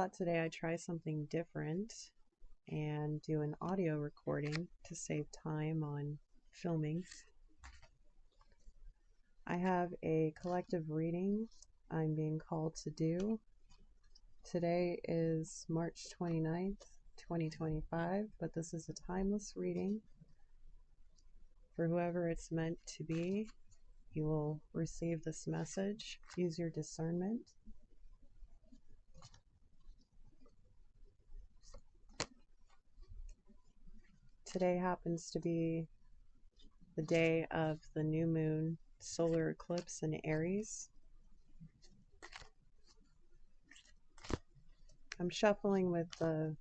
thought today I'd try something different and do an audio recording to save time on filming. I have a collective reading I'm being called to do. Today is March 29th, 2025, but this is a timeless reading. For whoever it's meant to be, you will receive this message. Use your discernment. Today happens to be the day of the new moon solar eclipse in Aries. I'm shuffling with the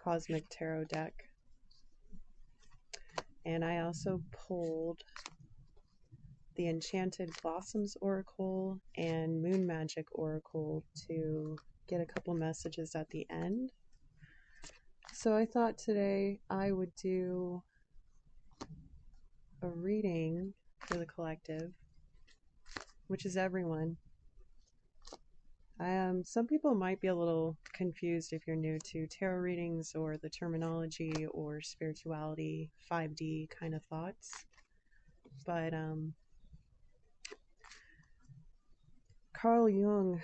Cosmic Tarot deck, and I also pulled the Enchanted Blossoms Oracle and Moon Magic Oracle to get a couple messages at the end. So I thought today I would do a reading for the collective, which is everyone. Some people might be a little confused if you're new to tarot readings or the terminology or spirituality, 5D kind of thoughts. But Carl Jung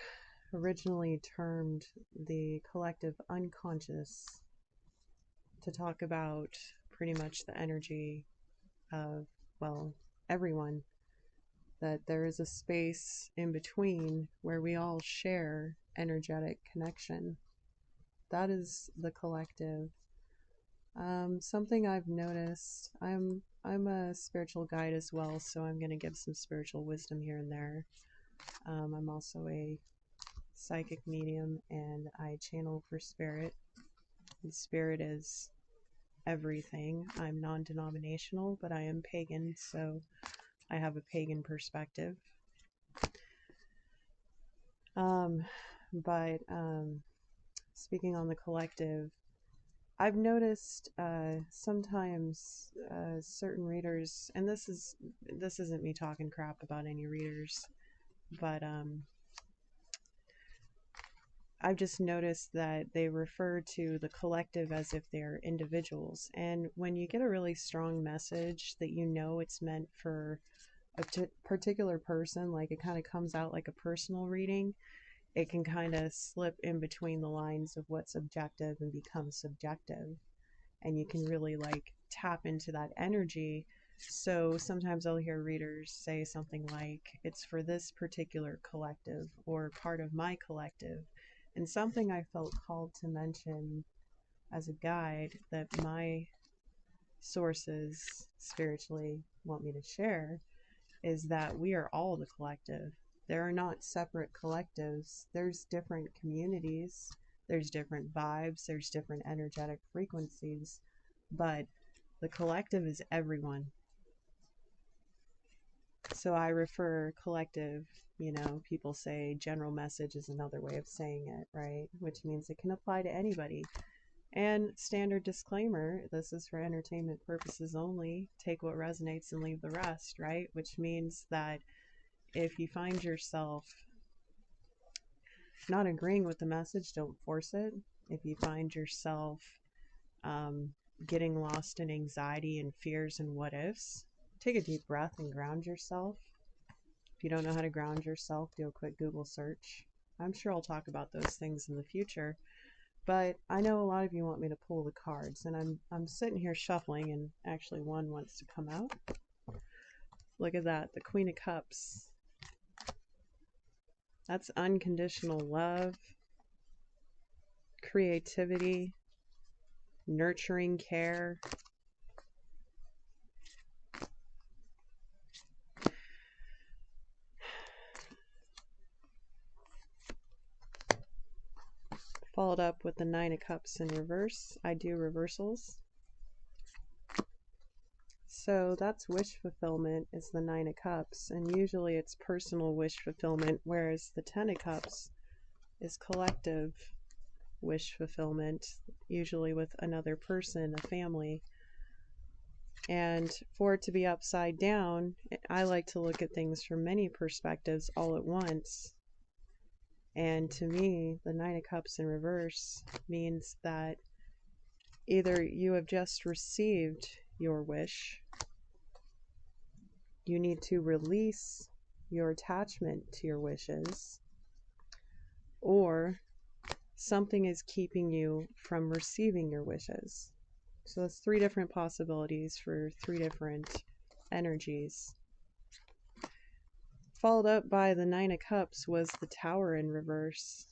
originally termed the collective unconscious to talk about pretty much the energy of, well, everyone. That there is a space in between where we all share energetic connection. That is the collective. Something I've noticed, I'm a spiritual guide as well, so I'm going to give some spiritual wisdom here and there. I'm also a psychic medium, and I channel for spirit. And spirit is everything. I'm non-denominational, but I am pagan, so I have a pagan perspective. Speaking on the collective, I've noticed sometimes certain readers, and this isn't me talking crap about any readers, but I've just noticed that they refer to the collective as if they're individuals. And when you get a really strong message that you know it's meant for a particular person, like it kind of comes out like a personal reading, it can kind of slip in between the lines of what's objective and become subjective. And you can really like tap into that energy. So sometimes I'll hear readers say something like, it's for this particular collective or part of my collective. And something I felt called to mention as a guide that my sources spiritually want me to share is that we are all the collective. There are not separate collectives. There's different communities, there's different vibes, there's different energetic frequencies, but the collective is everyone. So I refer collective, you know, people say general message is another way of saying it, right? Which means it can apply to anybody. And standard disclaimer, this is for entertainment purposes only. Take what resonates and leave the rest, right? Which means that if you find yourself not agreeing with the message, don't force it. If you find yourself getting lost in anxiety and fears and what ifs, take a deep breath and ground yourself. If you don't know how to ground yourself, do a quick Google search. I'm sure I'll talk about those things in the future. But I know a lot of you want me to pull the cards, and I'm sitting here shuffling, and actually one wants to come out. Look at that, the Queen of Cups. That's unconditional love, creativity, nurturing care. Followed up with the Nine of Cups in reverse. I do reversals. So that's wish fulfillment is the Nine of Cups, and usually it's personal wish fulfillment, whereas the Ten of Cups is collective wish fulfillment, usually with another person, a family. And for it to be upside down, I like to look at things from many perspectives all at once. And to me, the Nine of Cups in reverse means that either you have just received your wish, you need to release your attachment to your wishes, or something is keeping you from receiving your wishes. So that's three different possibilities for three different energies. Followed up by the Nine of Cups was the Tower in reverse.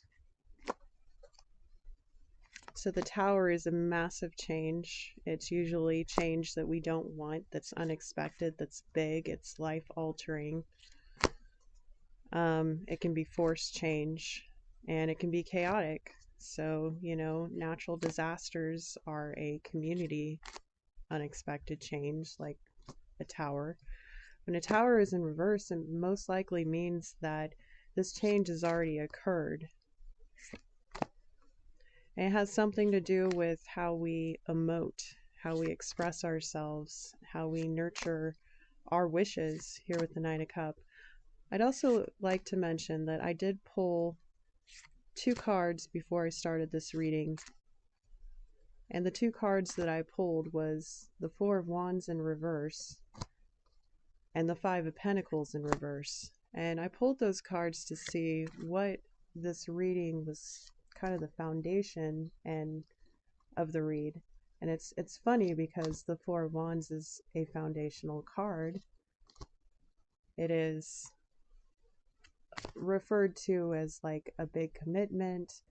So the Tower is a massive change. It's usually change that we don't want, that's unexpected, that's big, it's life-altering. It can be forced change, and it can be chaotic. So, you know, natural disasters are a community unexpected change, like a tower. When a tower is in reverse, it most likely means that this change has already occurred. And it has something to do with how we emote, how we express ourselves, how we nurture our wishes here with the Nine of Cups. I'd also like to mention that I did pull 2 cards before I started this reading. And the 2 cards that I pulled was the Four of Wands in reverse and the Five of Pentacles in reverse. And I pulled those cards to see what this reading was, kind of the foundation and of the read. And it's funny because the Four of Wands is a foundational card. It is referred to as like a big commitment.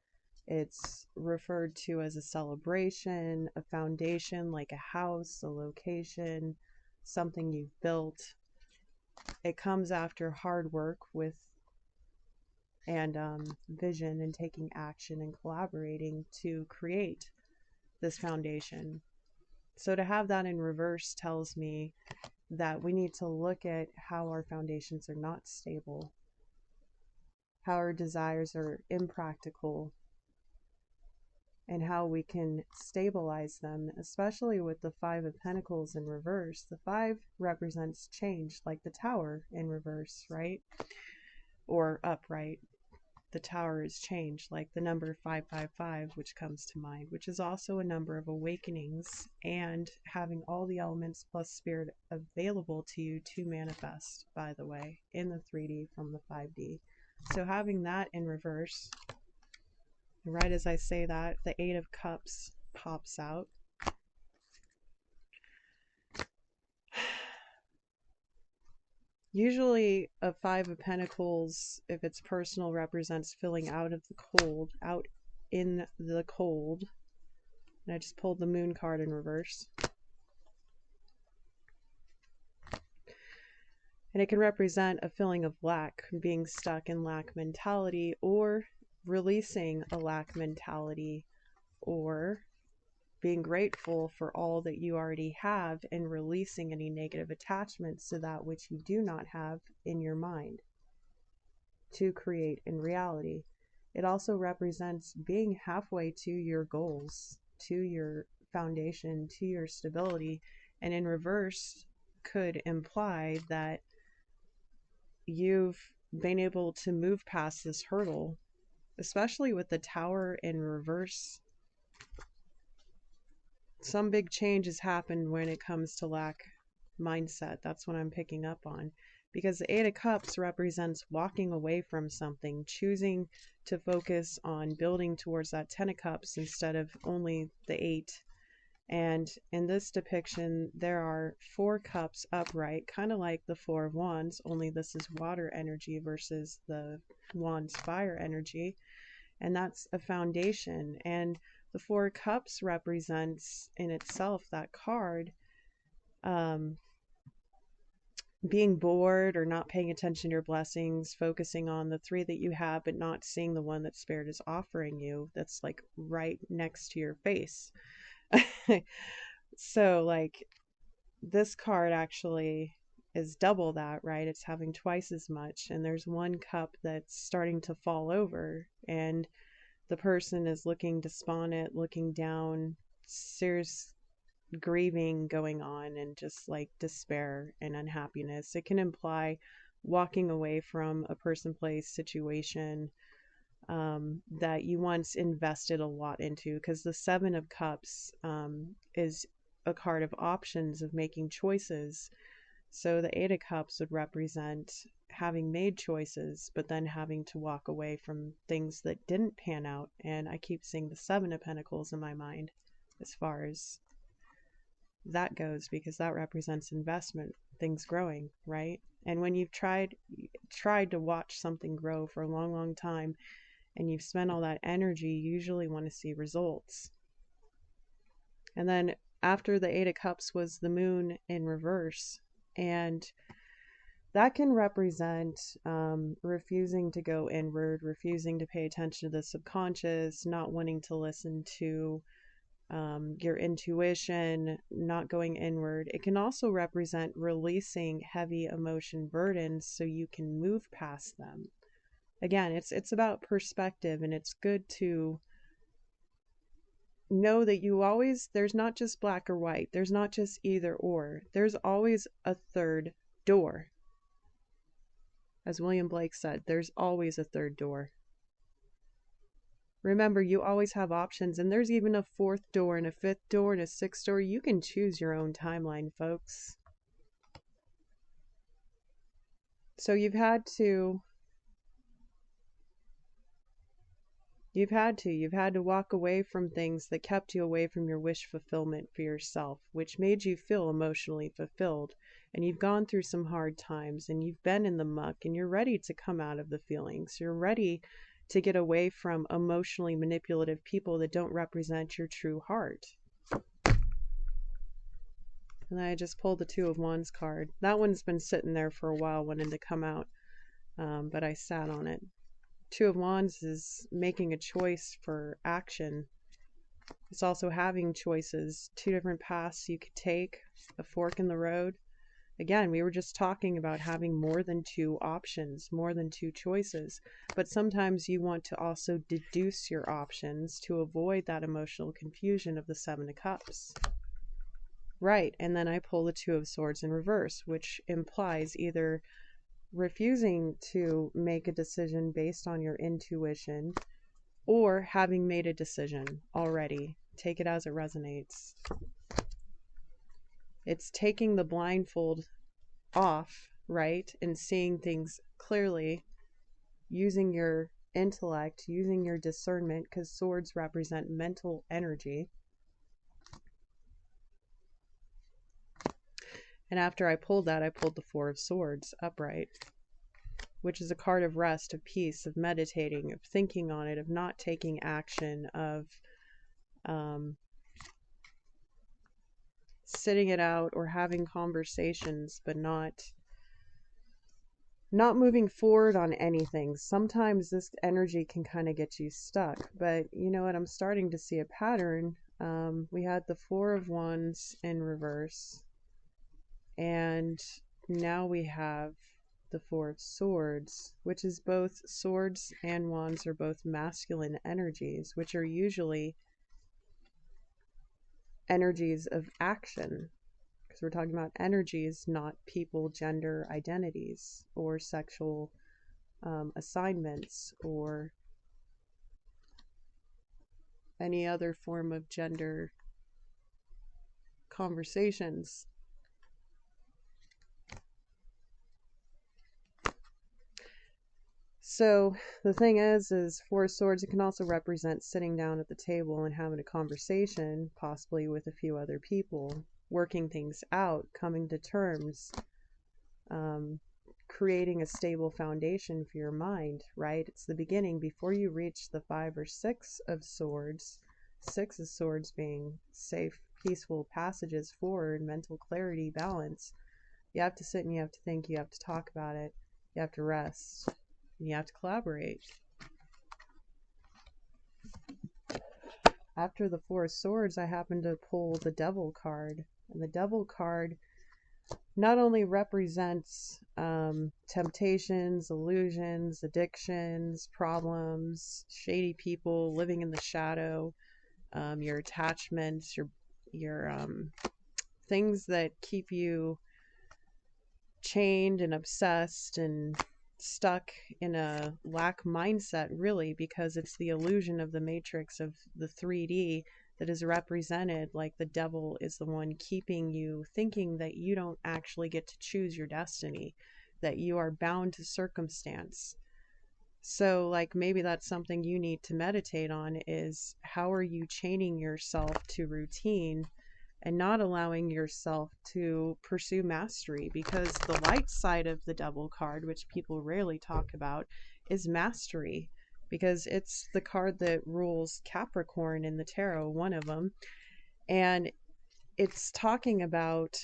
It's referred to as a celebration, a foundation like a house, a location, something you've built. It comes after hard work with and vision and taking action and collaborating to create this foundation. So to have that in reverse tells me that we need to look at how our foundations are not stable, how our desires are impractical, and how we can stabilize them, especially with the Five of Pentacles in reverse. The 5 represents change, like the Tower in reverse, right? Or upright. The Tower is change, like the number 555, which comes to mind, which is also a number of awakenings and having all the elements plus spirit available to you to manifest, by the way, in the 3D from the 5D. So having that in reverse, right as I say that, the Eight of Cups pops out. Usually a Five of Pentacles, if it's personal, represents filling out of the cold, out in the cold. And I just pulled the Moon card in reverse. And it can represent a feeling of lack, being stuck in lack mentality, or releasing a lack mentality, or being grateful for all that you already have and releasing any negative attachments to that which you do not have in your mind to create in reality. It also represents being halfway to your goals, to your foundation, to your stability, and in reverse could imply that you've been able to move past this hurdle, especially with the Tower in reverse. Some big change has happened when it comes to lack mindset. That's what I'm picking up on. Because the Eight of Cups represents walking away from something, choosing to focus on building towards that Ten of Cups instead of only the 8. And in this depiction, there are 4 cups upright, kind of like the Four of Wands, only this is water energy versus the Wands fire energy. And that's a foundation. And the Four Cups represents in itself, that card, being bored or not paying attention to your blessings, focusing on the 3 that you have, but not seeing the one that Spirit is offering you that's like right next to your face. So like this card actually is double that, right? It's having twice as much, and there's 1 cup that's starting to fall over, and the person is looking despondent, looking down, serious grieving going on, and just like despair and unhappiness. It can imply walking away from a person, place, situation, that you once invested a lot into, because the Seven of Cups is a card of options, of making choices. So the Eight of Cups would represent having made choices, but then having to walk away from things that didn't pan out. And I keep seeing the Seven of Pentacles in my mind as far as that goes, because that represents investment, things growing, right? And when you've tried to watch something grow for a long, long time, and you've spent all that energy, you usually want to see results. And then after the Eight of Cups was the Moon in reverse, and that can represent refusing to go inward, refusing to pay attention to the subconscious, not wanting to listen to your intuition, not going inward. It can also represent releasing heavy emotion burdens so you can move past them. Again, it's about perspective, and it's good to know that there's not just black or white. There's not just either or. There's always a third door. As William Blake said, there's always a third door. Remember, you always have options, and there's even a fourth door and a fifth door and a sixth door. You can choose your own timeline, folks. So you've had to walk away from things that kept you away from your wish fulfillment for yourself, which made you feel emotionally fulfilled. And you've gone through some hard times, and you've been in the muck, and you're ready to come out of the feelings. You're ready to get away from emotionally manipulative people that don't represent your true heart. And I just pulled the Two of Wands card. That one's been sitting there for a while, wanting to come out, but I sat on it. Two of Wands is making a choice for action. It's also having choices, two different paths you could take, a fork in the road. Again, we were just talking about having more than two options, more than two choices. But sometimes you want to also deduce your options to avoid that emotional confusion of the Seven of Cups. Right, and then I pull the Two of Swords in reverse, which implies either refusing to make a decision based on your intuition, or having made a decision already. Take it as it resonates. It's taking the blindfold off, right, and seeing things clearly, using your intellect, using your discernment, because swords represent mental energy. And after I pulled that, I pulled the Four of Swords upright, which is a card of rest, of peace, of meditating, of thinking on it, of not taking action, of sitting it out or having conversations, but not moving forward on anything. Sometimes this energy can kind of get you stuck, but you know what? I'm starting to see a pattern. We had the Four of Wands in reverse, and now we have the Four of Swords, which is both swords and wands are both masculine energies, which are usually energies of action, because we're talking about energies, not people, gender identities, or sexual assignments, or any other form of gender conversations. So the thing is Four of Swords, it can also represent sitting down at the table and having a conversation, possibly with a few other people, working things out, coming to terms, creating a stable foundation for your mind, right? It's the beginning before you reach the Five or Six of Swords. Six of Swords being safe, peaceful passages forward, mental clarity, balance. You have to sit and you have to think, you have to talk about it, you have to rest. You have to collaborate. After the Four of Swords, I happened to pull the Devil card. And the Devil card not only represents temptations, illusions, addictions, problems, shady people, living in the shadow, your attachments, your things that keep you chained and obsessed and stuck in a lack mindset, really, because it's the illusion of the matrix of the 3D that is represented like the devil is the one keeping you thinking that you don't actually get to choose your destiny, that you are bound to circumstance. So, like, maybe that's something you need to meditate on, is how are you chaining yourself to routine and not allowing yourself to pursue mastery? Because the light side of the devil card, which people rarely talk about, is mastery, because it's the card that rules Capricorn in the tarot, one of them. And it's talking about,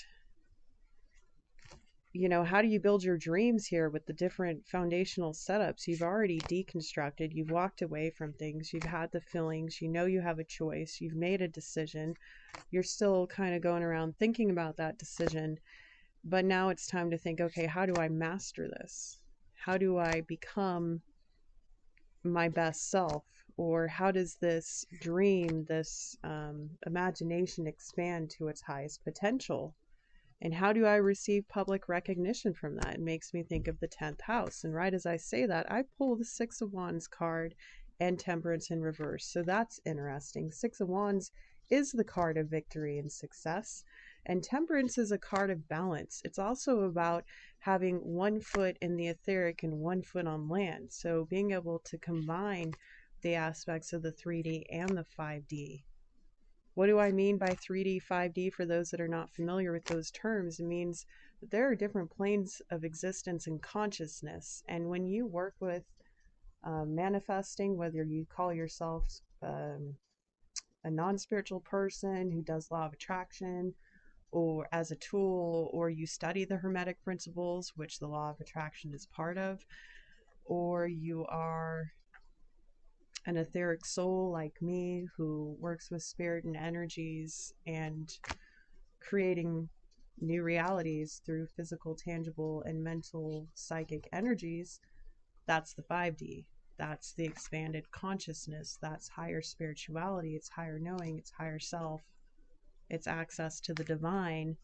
how do you build your dreams here with the different foundational setups? You've already deconstructed, you've walked away from things, you've had the feelings, you have a choice, you've made a decision. You're still kind of going around thinking about that decision, but now it's time to think, okay, how do I master this? How do I become my best self? Or how does this dream, this imagination expand to its highest potential? And how do I receive public recognition from that? It makes me think of the 10th house. And right as I say that, I pull the Six of Wands card and Temperance in reverse. So that's interesting. Six of Wands is the card of victory and success. And Temperance is a card of balance. It's also about having one foot in the etheric and one foot on land. So being able to combine the aspects of the 3D and the 5D. What do I mean by 3D, 5D? For those that are not familiar with those terms, it means that there are different planes of existence and consciousness. And when you work with manifesting, whether you call yourself a non-spiritual person who does law of attraction, or as a tool, or you study the Hermetic principles, which the law of attraction is part of, or you are an etheric soul like me who works with spirit and energies and creating new realities through physical, tangible, and mental psychic energies, that's the 5D. That's the expanded consciousness. That's higher spirituality. It's higher knowing. It's higher self. It's access to the divine.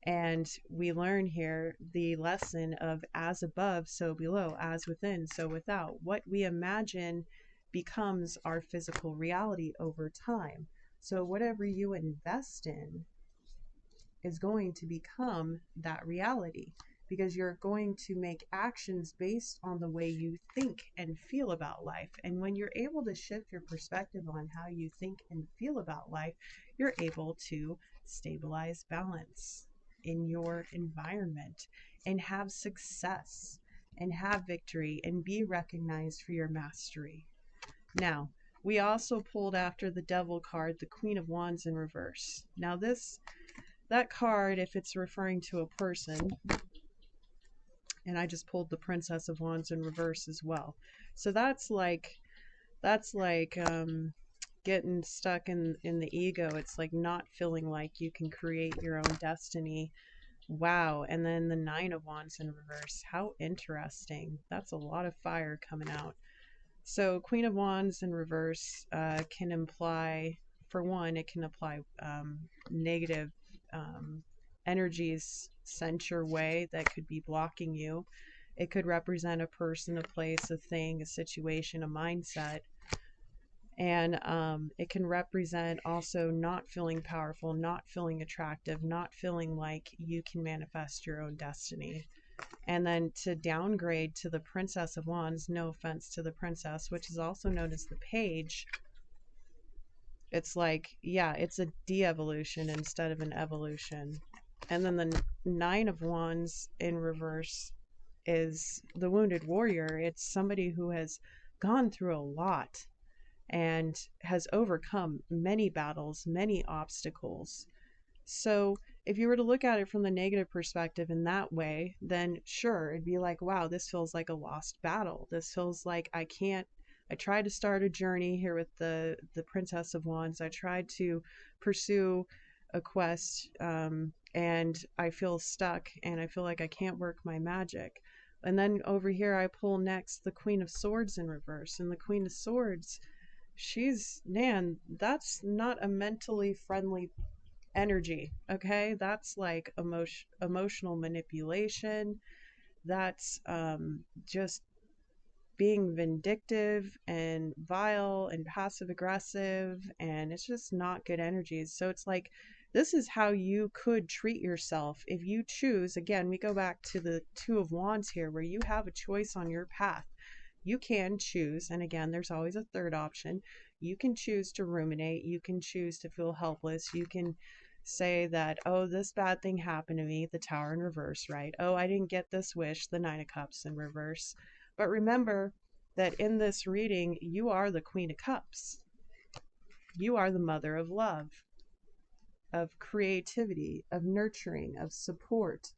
And we learn here the lesson of as above, so below, as within, so without. What we imagine becomes our physical reality over time. So whatever you invest in is going to become that reality, because you're going to make actions based on the way you think and feel about life. And when you're able to shift your perspective on how you think and feel about life, you're able to stabilize balance in your environment and have success and have victory and be recognized for your mastery. Now, we also pulled after the Devil card, the Queen of Wands in reverse. Now that card, if it's referring to a person, and I just pulled the Princess of Wands in reverse as well. So that's like getting stuck in the ego. It's like not feeling like you can create your own destiny. Wow. And then the Nine of Wands in reverse. How interesting. That's a lot of fire coming out. So Queen of Wands in reverse can imply, for one, it can apply negative energies sent your way that could be blocking you. It could represent a person, a place, a thing, a situation, a mindset. And it can represent also not feeling powerful, not feeling attractive, not feeling like you can manifest your own destiny. And then to downgrade to the Princess of Wands, no offense to the Princess, which is also known as the Page, it's like, yeah, it's a de-evolution instead of an evolution. And then the Nine of Wands in reverse is the Wounded Warrior. It's somebody who has gone through a lot and has overcome many battles, many obstacles. So if you were to look at it from the negative perspective in that way, then sure, it'd be like, wow, this feels like a lost battle. This feels like I tried to start a journey here with the Princess of Wands. I tried to pursue a quest, and I feel stuck, and I feel like I can't work my magic. And then over here, I pull next the Queen of Swords in reverse. And the Queen of Swords, that's not a mentally friendly energy, okay? That's like emotional manipulation. that's just being vindictive and vile and passive aggressive, and it's just not good energies. So it's like, this is how you could treat yourself if you choose. Again, we go back to the Two of Wands here, where you have a choice on your path. You can choose, and again, there's always a third option. You can choose to ruminate. You can choose to feel helpless. You can say that, oh, this bad thing happened to me, the Tower in reverse, right? Oh, I didn't get this wish, the Nine of Cups in reverse. But remember that in this reading, you are the Queen of Cups. You are the mother of love, of creativity, of nurturing, of support.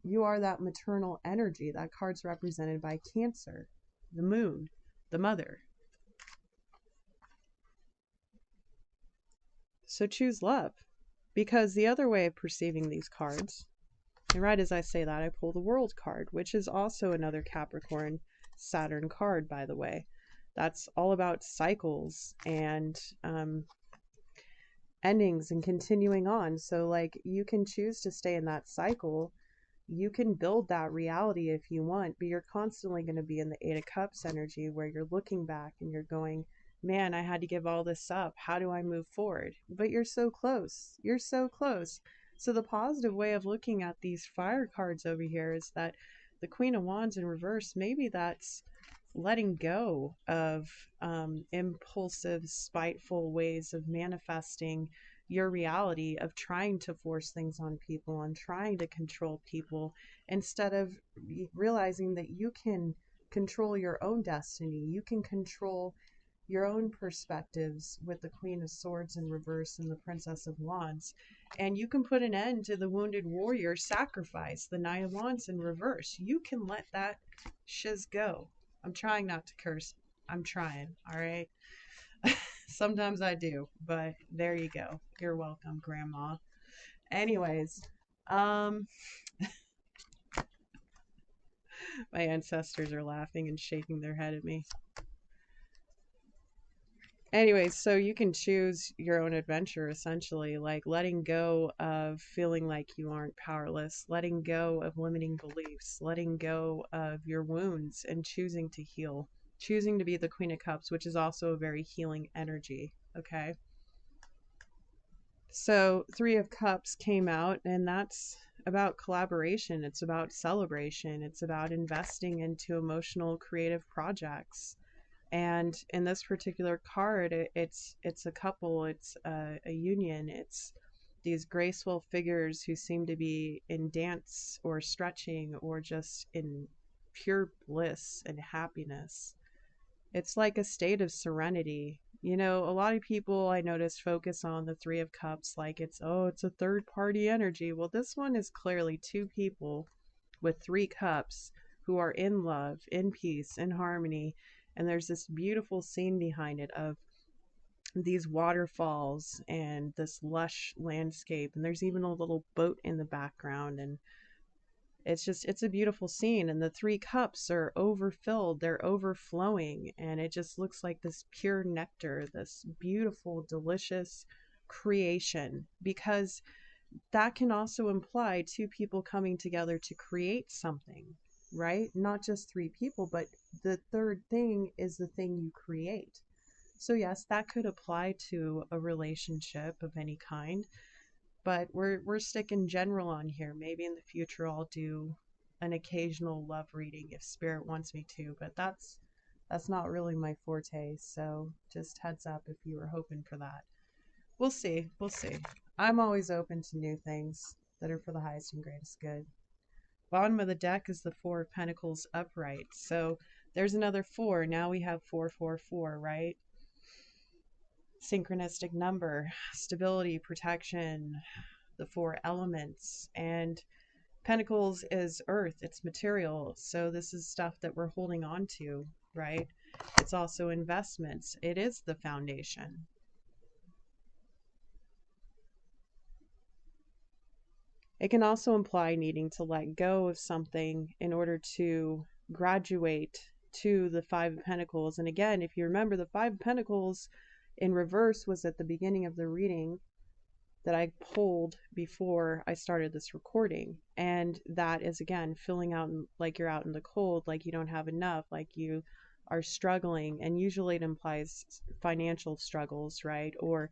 You are that maternal energy. That card's represented by Cancer, the moon, the mother. So choose love, because the other way of perceiving these cards, and right as I say that, I pull the World card, which is also another Capricorn Saturn card, by the way. That's all about cycles and endings and continuing on. So like, you can choose to stay in that cycle. You can build that reality if you want, but you're constantly going to be in the Eight of Cups energy, where you're looking back and you're going, man, I had to give all this up. How do I move forward? But you're so close. You're so close. So the positive way of looking at these fire cards over here is that the Queen of Wands in reverse, maybe that's letting go of impulsive, spiteful ways of manifesting your reality, of trying to force things on people and trying to control people, instead of realizing that you can control your own destiny. You can control your own perspectives with the Queen of Swords in reverse and the Princess of Wands. And you can put an end to the wounded warrior sacrifice, the Nine of Wands in reverse. You can let that shiz go. I'm trying not to curse. I'm trying, all right? Sometimes I do, but there you go. You're welcome, Grandma. Anyways, my ancestors are laughing and shaking their head at me. Anyways, so you can choose your own adventure, essentially, like letting go of feeling like you aren't powerless, letting go of limiting beliefs, letting go of your wounds, and choosing to heal, choosing to be the Queen of Cups, which is also a very healing energy, okay? So Three of Cups came out, and that's about collaboration. It's about celebration. It's about investing into emotional, creative projects. And in this particular card, it's a couple, it's a union. It's these graceful figures who seem to be in dance or stretching or just in pure bliss and happiness. It's like a state of serenity. You know, a lot of people I notice focus on the Three of Cups like it's, oh, it's a third party energy. Well, this one is clearly two people with three cups who are in love, in peace, in harmony. And there's this beautiful scene behind it of these waterfalls and this lush landscape. And there's even a little boat in the background. And it's a beautiful scene. And the three cups are overfilled, they're overflowing. And it just looks like this pure nectar, this beautiful, delicious creation. Because that can also imply two people coming together to create something, right? Not just three people, but the third thing is the thing you create. So yes, that could apply to a relationship of any kind, but we're sticking general on here. Maybe in the future I'll do an occasional love reading if spirit wants me to, but that's not really my forte. So just heads up if you were hoping for that. We'll see. We'll see. I'm always open to new things that are for the highest and greatest good. Bottom of the deck is the Four of Pentacles upright. So there's another four. Now we have 444, right? Synchronistic number, stability, protection, the four elements. And Pentacles is earth, it's material. So this is stuff that we're holding on to, right? It's also investments. It is the foundation. It can also imply needing to let go of something in order to graduate to the Five of Pentacles. And again, if you remember, the Five of Pentacles in reverse was at the beginning of the reading. that I pulled before I started this recording. And that is, again, filling out like you're out in the cold, like you don't have enough, like you are struggling. And usually it implies financial struggles, right? Or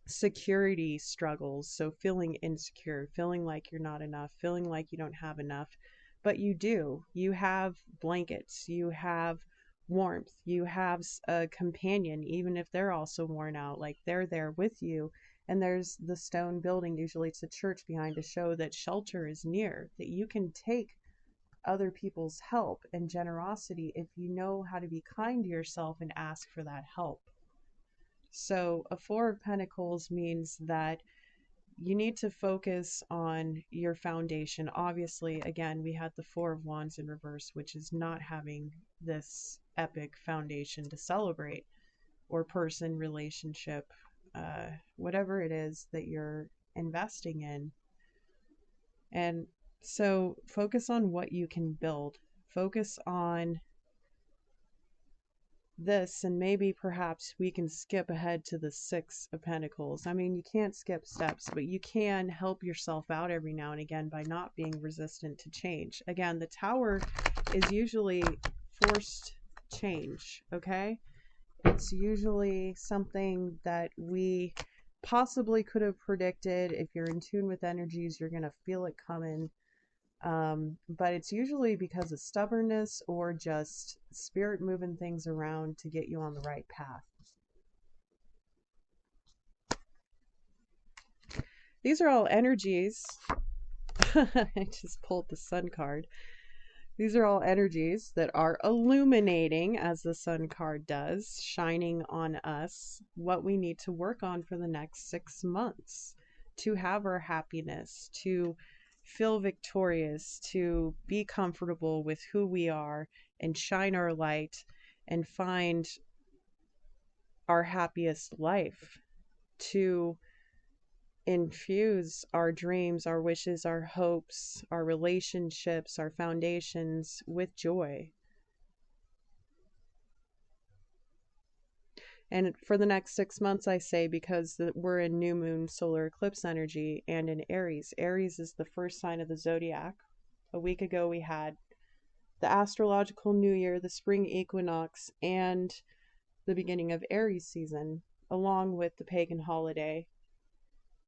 security struggles. So feeling insecure, feeling like you're not enough, feeling like you don't have enough. But you do. You have blankets, you have warmth, you have a companion, even if they're also worn out, like they're there with you. And there's the stone building, usually it's a church behind, to show that shelter is near, that you can take other people's help and generosity if you know how to be kind to yourself and ask for that help. So a Four of Pentacles means that you need to focus on your foundation. Obviously, again, we had the Four of Wands in reverse, which is not having this epic foundation to celebrate, or person, relationship, whatever it is that you're investing in. And so focus on what you can build. Focus on this, and maybe perhaps we can skip ahead to the Six of Pentacles. I mean, you can't skip steps, but you can help yourself out every now and again by not being resistant to change. Again, the Tower is usually forced change, okay? It's usually something that we possibly could have predicted. If you're in tune with energies, you're going to feel it coming. But it's usually because of stubbornness or just spirit moving things around to get you on the right path. These are all energies. I just pulled the Sun card. These are all energies that are illuminating, as the Sun card does, shining on us what we need to work on for the next 6 months to have our happiness, to feel victorious, to be comfortable with who we are and shine our light and find our happiest life, to infuse our dreams, our wishes, our hopes, our relationships, our foundations with joy. And for the next 6 months, I say, because we're in new moon solar eclipse energy and in Aries. Aries is the first sign of the zodiac. A week ago, we had the astrological new year, the spring equinox, and the beginning of Aries season, along with the pagan holiday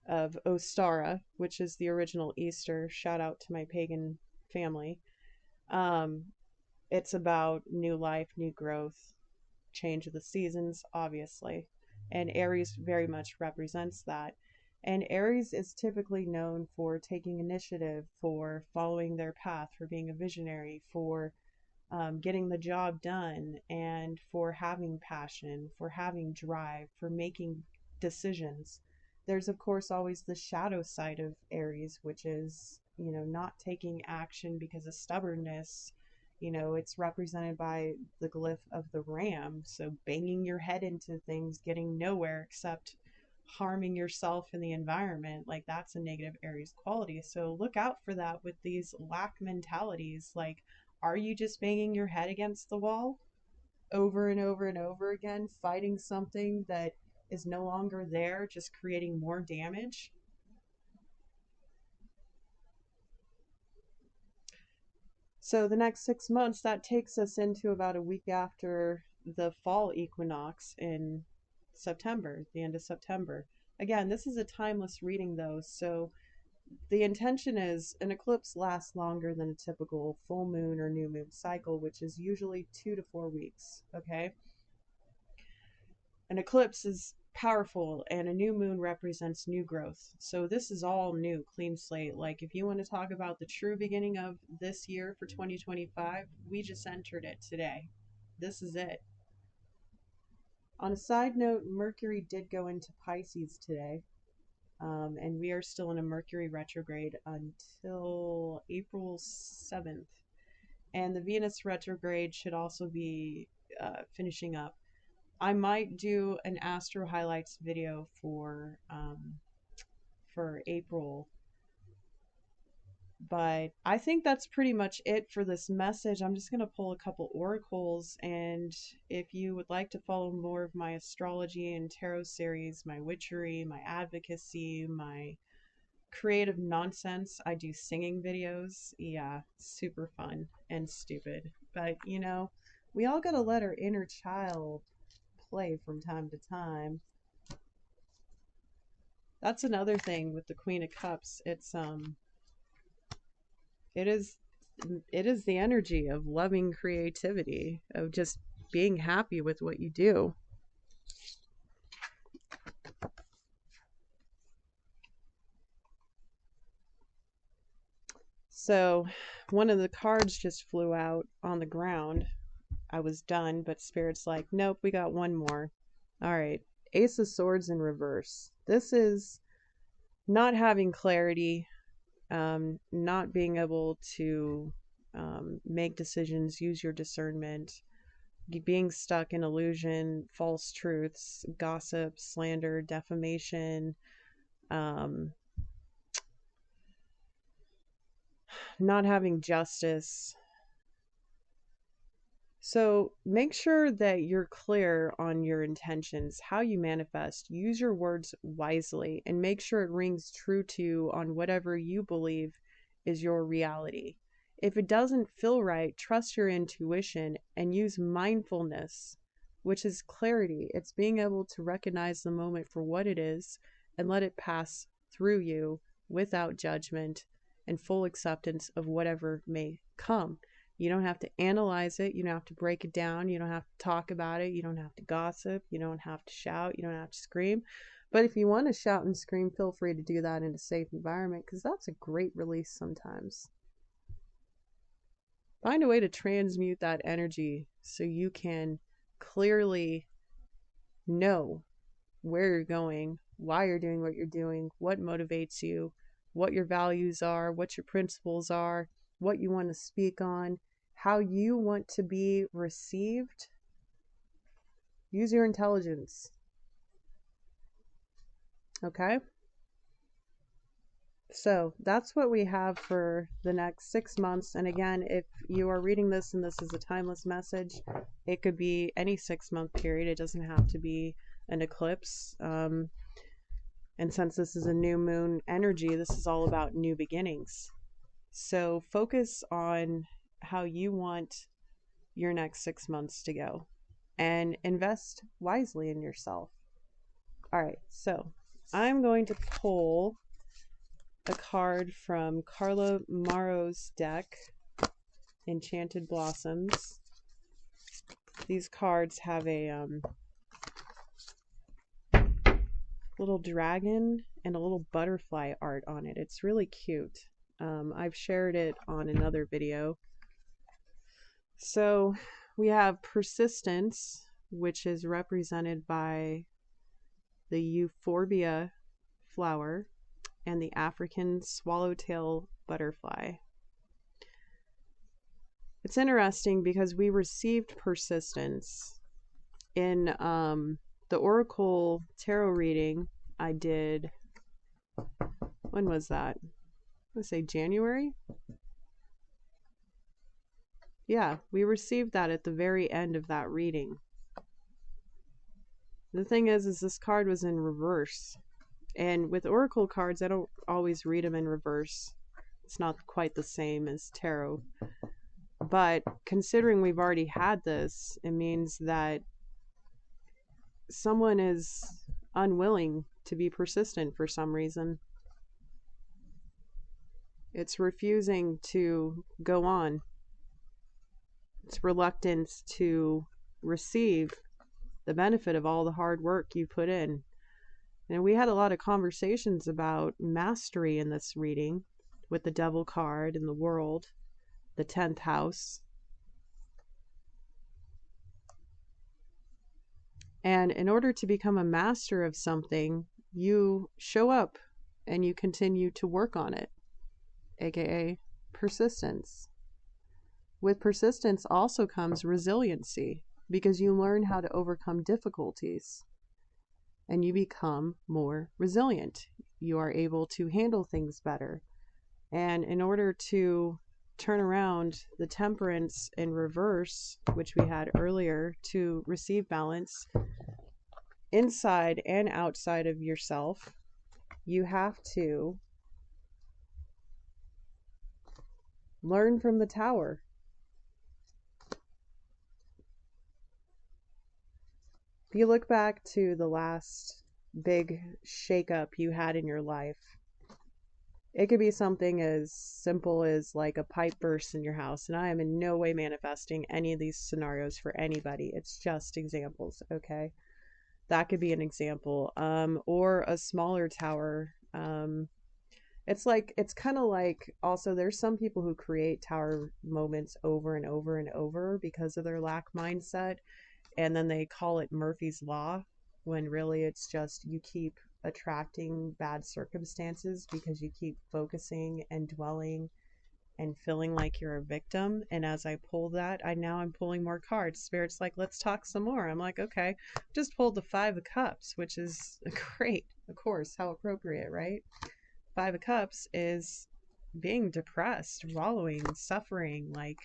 of Ostara, which is the original Easter. Shout out to my pagan family. It's about new life, new growth, change of the seasons, obviously. And Aries very much represents that. And Aries is typically known for taking initiative, for following their path, for being a visionary, for getting the job done, and for having passion, for having drive, for making decisions. There's, of course, always the shadow side of Aries, which is, not taking action because of stubbornness. It's represented by the glyph of the ram. So banging your head into things, getting nowhere except harming yourself and the environment. Like, that's a negative Aries quality. So look out for that with these lack mentalities. Like, are you just banging your head against the wall over and over and over again, fighting something that is no longer there, just creating more damage? So the next 6 months, that takes us into about a week after the fall equinox in September, the end of September. Again, this is a timeless reading though, so the intention is an eclipse lasts longer than a typical full moon or new moon cycle, which is usually 2 to 4 weeks, okay? An eclipse is powerful, and a new moon represents new growth. So this is all new, clean slate. Like, if you want to talk about the true beginning of this year for 2025, we just entered it today. This is it. On a side note, Mercury did go into Pisces today. And we are still in a Mercury retrograde until April 7th. And the Venus retrograde should also be finishing up. I might do an Astro Highlights video for April But I think that's pretty much it for this message. I'm just going to pull a couple oracles, and if you would like to follow more of my astrology and tarot series, my witchery, my advocacy, my creative nonsense, I do singing videos. Yeah, super fun and stupid. But, we all got to let our inner child play from time to time. That's another thing with the Queen of Cups. It is the energy of loving creativity, of just being happy with what you do. So one of the cards just flew out on the ground. I was done, but Spirit's like, nope, we got one more. All right. Ace of Swords in reverse. This is not having clarity, not being able to make decisions, use your discernment, being stuck in illusion, false truths, gossip, slander, defamation, not having justice. So make sure that you're clear on your intentions, how you manifest. Use your words wisely and make sure it rings true to you on whatever you believe is your reality. If it doesn't feel right, trust your intuition and use mindfulness, which is clarity. It's being able to recognize the moment for what it is and let it pass through you without judgment and full acceptance of whatever may come. You don't have to analyze it. You don't have to break it down. You don't have to talk about it. You don't have to gossip. You don't have to shout. You don't have to scream. But if you want to shout and scream, feel free to do that in a safe environment, because that's a great release sometimes. Find a way to transmute that energy so you can clearly know where you're going, why you're doing what you're doing, what motivates you, what your values are, what your principles are, what you want to speak on, how you want to be received. Use your intelligence. Okay? So that's what we have for the next 6 months. And again, if you are reading this and this is a timeless message, it could be any 6-month period. It doesn't have to be an eclipse. And since this is a new moon energy, this is all about new beginnings. So focus on how you want your next 6 months to go and invest wisely in yourself. All right, so I'm going to pull a card from Carla Maro's deck, Enchanted Blossoms. These cards have a little dragon and a little butterfly art on it. It's really cute. I've shared it on another video. So we have persistence, which is represented by the euphorbia flower and the African swallowtail butterfly. It's interesting because we received persistence in the Oracle tarot reading I did. When was that? I would say January. Yeah, we received that at the very end of that reading. The thing is this card was in reverse. And with Oracle cards, I don't always read them in reverse. It's not quite the same as tarot. But considering we've already had this, it means that someone is unwilling to be persistent for some reason. It's refusing to go on. It's reluctance to receive the benefit of all the hard work you put in. And we had a lot of conversations about mastery in this reading with the Devil card and the World, the 10th house. And in order to become a master of something, you show up and you continue to work on it, aka persistence. With persistence also comes resiliency, because you learn how to overcome difficulties and you become more resilient. You are able to handle things better. And in order to turn around the temperance in reverse, which we had earlier, to receive balance inside and outside of yourself, you have to learn from the tower. If you look back to the last big shakeup you had in your life, it could be something as simple as like a pipe burst in your house. And I am in no way manifesting any of these scenarios for anybody. It's just examples, okay? That could be an example. Or a smaller tower. It's kind of like, also there's some people who create tower moments over and over and over because of their lack mindset, and then they call it Murphy's Law, when really it's just you keep attracting bad circumstances because you keep focusing and dwelling and feeling like you're a victim. And as I pull that, I'm pulling more cards. Spirit's like, let's talk some more. I'm like, okay. Just pulled the Five of Cups, which is great. Of course, how appropriate, right? Five of Cups is being depressed, wallowing, suffering, like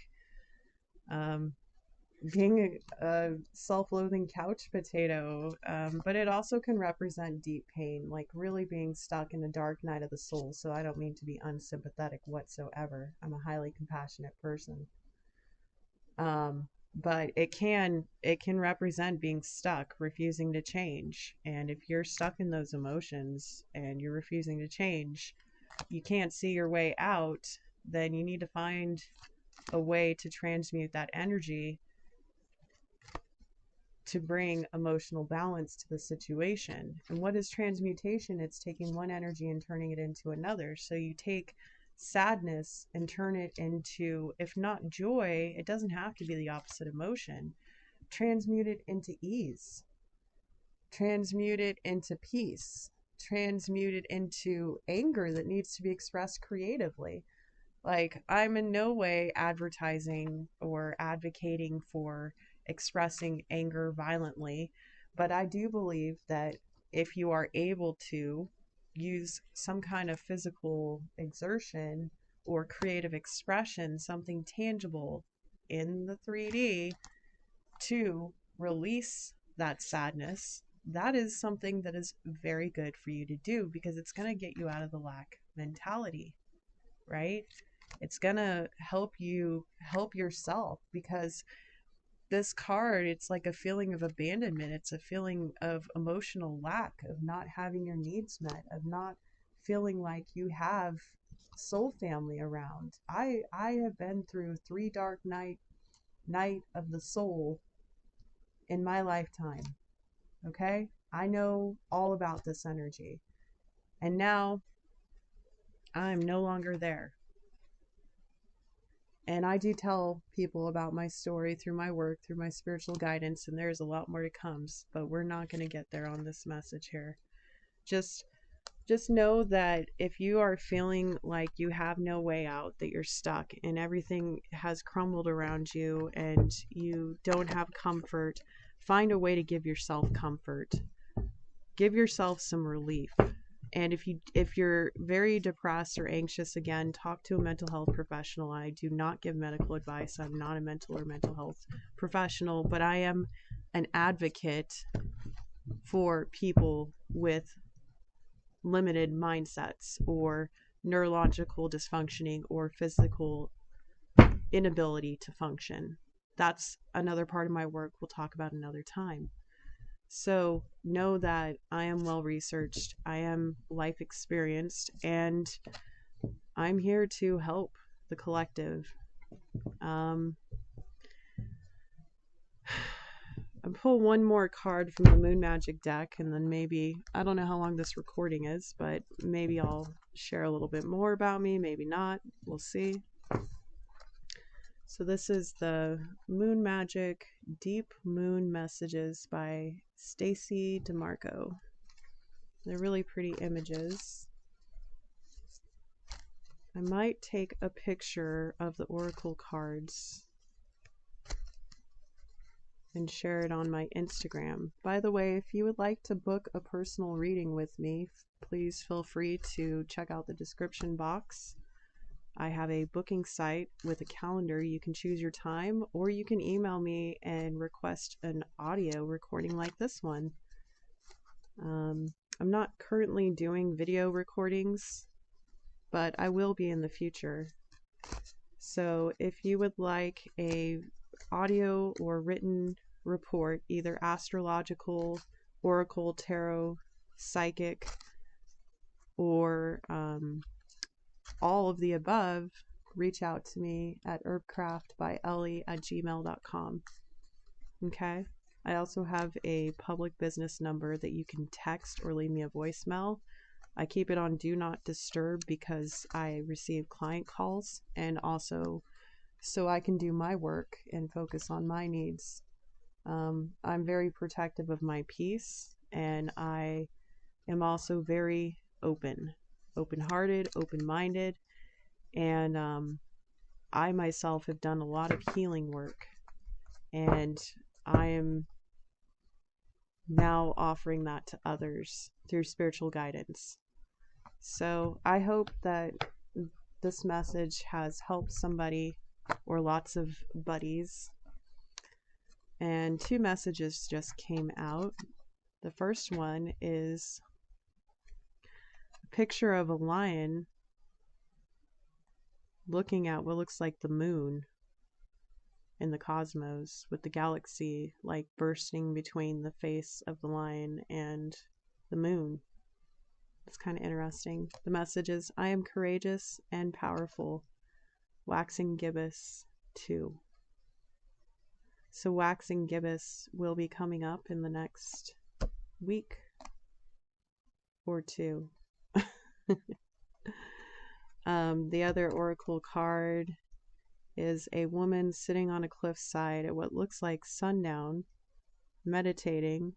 being a self-loathing couch potato. But it also can represent deep pain, like really being stuck in a dark night of the soul. So I don't mean to be unsympathetic whatsoever. I'm a highly compassionate person. But it can represent being stuck, refusing to change. And if you're stuck in those emotions and you're refusing to change, you can't see your way out, then you need to find a way to transmute that energy to bring emotional balance to the situation. And what is transmutation? It's taking one energy and turning it into another. So you take sadness and turn it into, if not joy, it doesn't have to be the opposite emotion. Transmute it into ease. Transmute it into peace. Transmute it into anger that needs to be expressed creatively. Like, I'm in no way advertising or advocating for expressing anger violently, but I do believe that if you are able to use some kind of physical exertion or creative expression, something tangible in the 3D to release that sadness, that is something that is very good for you to do, because it's going to get you out of the lack mentality, right? It's going to help you help yourself, because this card, it's like a feeling of abandonment. It's a feeling of emotional lack, of not having your needs met, of not feeling like you have soul family around. I have been through 3 dark night of the soul in my lifetime. Okay? I know all about this energy. And now I'm no longer there. And I do tell people about my story through my work, through my spiritual guidance, and there's a lot more to come, but we're not going to get there on this message here. Just know that if you are feeling like you have no way out, that you're stuck and everything has crumbled around you and you don't have comfort, find a way to give yourself comfort. Give yourself some relief. And if you're very depressed or anxious, again, talk to a mental health professional. I do not give medical advice. I'm not a mental or mental health professional, but I am an advocate for people with limited mindsets or neurological dysfunctioning or physical inability to function. That's another part of my work we'll talk about another time. So know that I am well researched, I am life experienced, and I'm here to help the collective. I'll pull one more card from the Moon Magic deck, and then maybe, I don't know how long this recording is, but maybe I'll share a little bit more about me, maybe not, we'll see. So this is the Moon Magic Deep Moon Messages by Stacy DeMarco. They're really pretty images. I might take a picture of the oracle cards and share it on my Instagram. By the way, if you would like to book a personal reading with me, please feel free to check out the description box. I have a booking site with a calendar. You can choose your time, or you can email me and request an audio recording like this one. I'm not currently doing video recordings, but I will be in the future. So if you would like a audio or written report, either astrological, oracle, tarot, psychic, or all of the above, reach out to me at herbcraftbyellie@gmail.com. Okay? I also have a public business number that you can text or leave me a voicemail. I keep it on Do Not Disturb because I receive client calls, and also so I can do my work and focus on my needs. I'm very protective of my peace, and I am also very open-hearted, open-minded, and I myself have done a lot of healing work, and I am now offering that to others through spiritual guidance. So I hope that this message has helped somebody or lots of buddies. And 2 messages just came out. The first one is a picture of a lion looking at what looks like the moon in the cosmos, with the galaxy like bursting between the face of the lion and the moon. It's kind of interesting. The message is, I am courageous and powerful. Waxing gibbous 2. So waxing gibbous will be coming up in the next week or 2. The other oracle card is a woman sitting on a cliffside at what looks like sundown, meditating,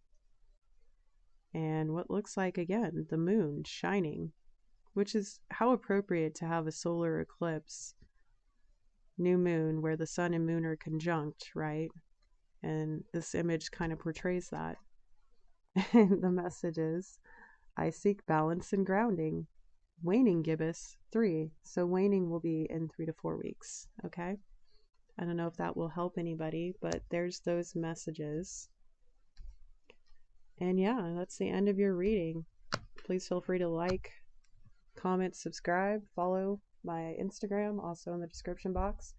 and what looks like, again, the moon shining, which is how appropriate to have a solar eclipse, new moon, where the sun and moon are conjunct, right? And this image kind of portrays that. And the message is, I seek balance and grounding. Waning gibbous 3. So waning will be in 3 to 4 weeks. Okay? I don't know if that will help anybody, but there's those messages. And yeah, that's the end of your reading. Please feel free to like, comment, subscribe, follow my Instagram, also in the description box.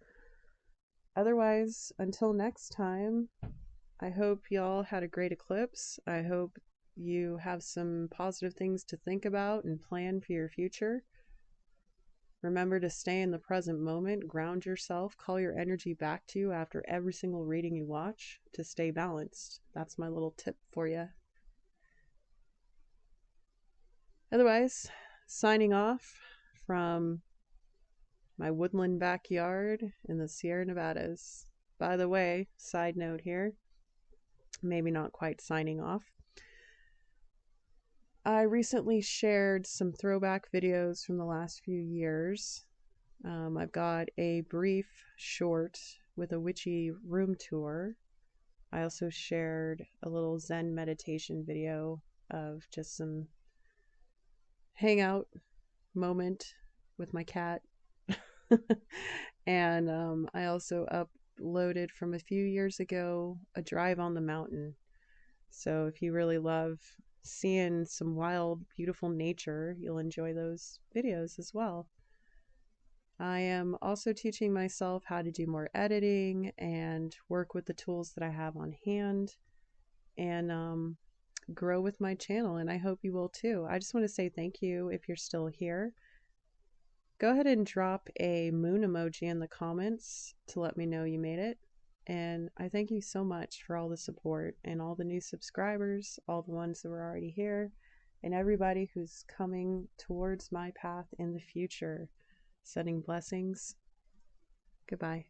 Otherwise, until next time, I hope y'all had a great eclipse. I hope you have some positive things to think about and plan for your future. Remember to stay in the present moment, ground yourself, call your energy back to you after every single reading you watch to stay balanced. That's my little tip for you. Otherwise, signing off from my woodland backyard in the Sierra Nevadas. By the way, side note here, maybe not quite signing off, I recently shared some throwback videos from the last few years. I've got a brief short with a witchy room tour. I also shared a little Zen meditation video of just some hangout moment with my cat. And I also uploaded from a few years ago a drive on the mountain. So if you really love seeing some wild, beautiful nature, you'll enjoy those videos as well. I am also teaching myself how to do more editing and work with the tools that I have on hand, and grow with my channel, and I hope you will too. I just want to say thank you if you're still here. Go ahead and drop a moon emoji in the comments to let me know you made it. And I thank you so much for all the support and all the new subscribers, all the ones that were already here, and everybody who's coming towards my path in the future. Sending blessings. Goodbye.